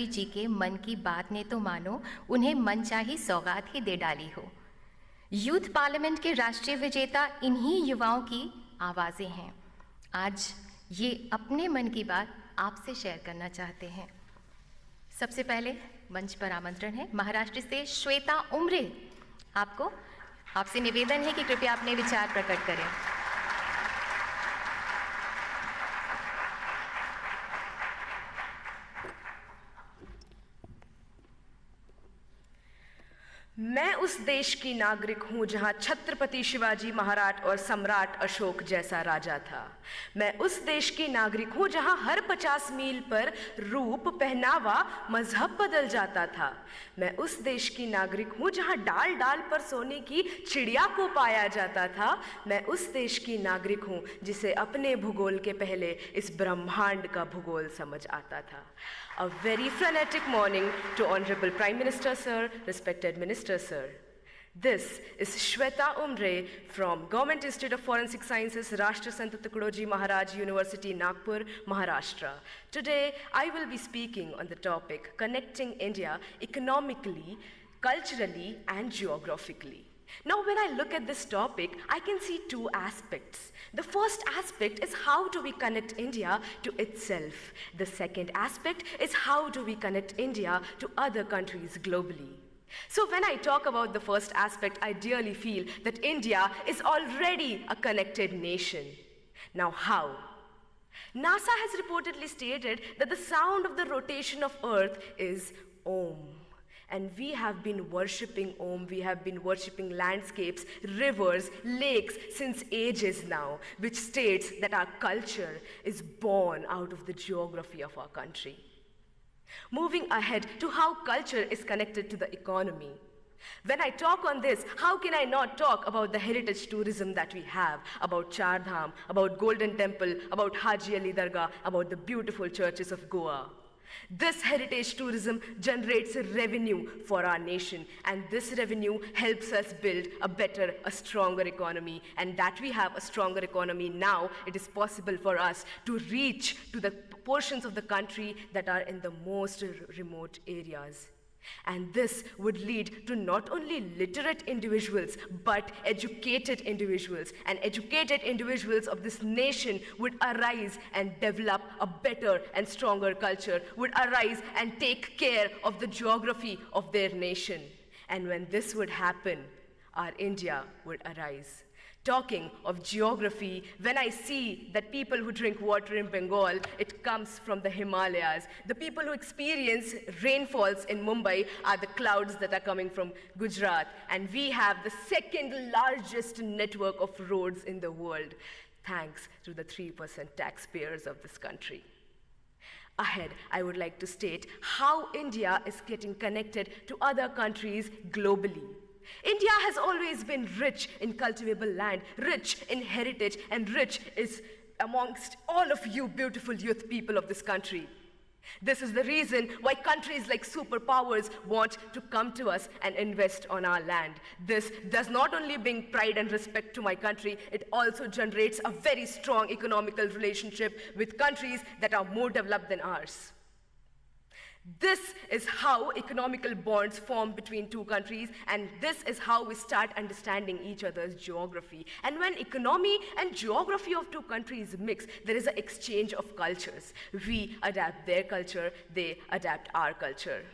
जी के मन की बात ने तो मानो उन्हें मनचाही सौगात ही दे डाली हो। यूथ पार्लियामेंट के राष्ट्रीय विजेता इन्हीं युवाओं की आवाज़ें हैं। आज ये अपने मन की बात आपसे शेयर करना चाहते हैं। सबसे पहले मंच पर आमंत्रण है महाराष्ट्र से श्वेता उमरे। आपसे निवेदन है कि कृपया अपने विचार प्रकट करें। मैं उस देश की नागरिक हूं जहां छत्रपति शिवाजी महाराज और सम्राट अशोक जैसा राजा था। मैं उस देश की नागरिक हूं जहां हर 50 मील पर रूप, पहनावा, मजहब बदल जाता था। मैं उस देश की नागरिक हूं जहां डाल डाल पर सोने की चिड़िया को पाया जाता था। मैं उस देश की नागरिक हूं जिसे अपने भूगोल के पहले इस ब्रह्मांड का भूगोल समझ आता था। A very frenetic morning to Honorable Prime Minister Sir, respected Minister Sir. This is Shweta Umre from Government Institute of Forensic Sciences, Rashtra Sant Tukadoji Maharaj University, Nagpur, Maharashtra. Today, I will be speaking on the topic connecting India economically, culturally, and geographically. Now, when I look at this topic, I can see two aspects. The first aspect is how do we connect India to itself. The second aspect is how do we connect India to other countries globally. So when I talk about the first aspect, I dearly feel that India is already a connected nation. Now how? NASA has reportedly stated that the sound of the rotation of Earth is Om. And we have been worshipping Om, we have been worshipping landscapes, rivers, lakes since ages now, which states that our culture is born out of the geography of our country. Moving ahead to how culture is connected to the economy. When I talk on this, how can I not talk about the heritage tourism that we have, about Char Dham, about Golden Temple, about Haji Ali Dargah, about the beautiful churches of Goa. This heritage tourism generates a revenue for our nation, and this revenue helps us build a better, a stronger economy. And that we have a stronger economy now, it is possible for us to reach to the portions of the country that are in the most remote areas. And this would lead to not only literate individuals, but educated individuals. And educated individuals of this nation would arise and develop a better and stronger culture, would arise and take care of the geography of their nation. And when this would happen, our India would arise. Talking of geography, when I see that people who drink water in Bengal, it comes from the Himalayas. The people who experience rainfalls in Mumbai are the clouds that are coming from Gujarat. And we have the second largest network of roads in the world, thanks to the 3% taxpayers of this country. Ahead, I would like to state how India is getting connected to other countries globally. India has always been rich in cultivable land, rich in heritage, and rich is amongst all of you beautiful youth people of this country. This is the reason why countries like superpowers want to come to us and invest on our land. This does not only bring pride and respect to my country, it also generates a very strong economical relationship with countries that are more developed than ours. This is how economical bonds form between two countries, and this is how we start understanding each other's geography. And when economy and geography of two countries mix, there is an exchange of cultures. We adapt their culture, they adapt our culture.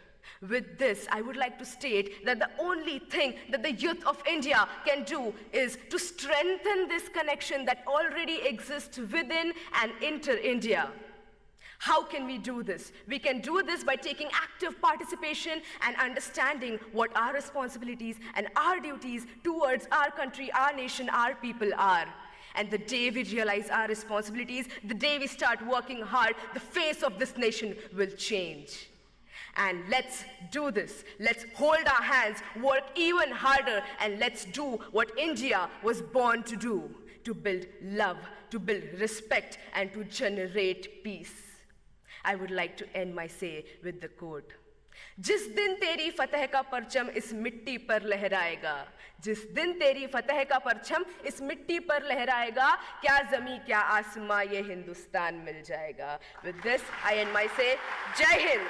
With this, I would like to state that the only thing that the youth of India can do is to strengthen this connection that already exists within and inter India. How can we do this? We can do this by taking active participation and understanding what our responsibilities and our duties towards our country, our nation, our people are. And the day we realize our responsibilities, the day we start working hard, the face of this nation will change. And let's do this. Let's hold our hands, work even harder, and let's do what India was born to do, to build love, to build respect, and to generate peace. I would like to end my say with the quote. जिस दिन तेरी फतह का परचम इस मिट्टी पर लहराएगा, जिस दिन तेरी फतह का परचम इस मिट्टी पर लहराएगा, क्या ज़मीं क्या आसमां ये हिंदुस्तान मिल जाएगा. With this, I end my say. Jai Hind.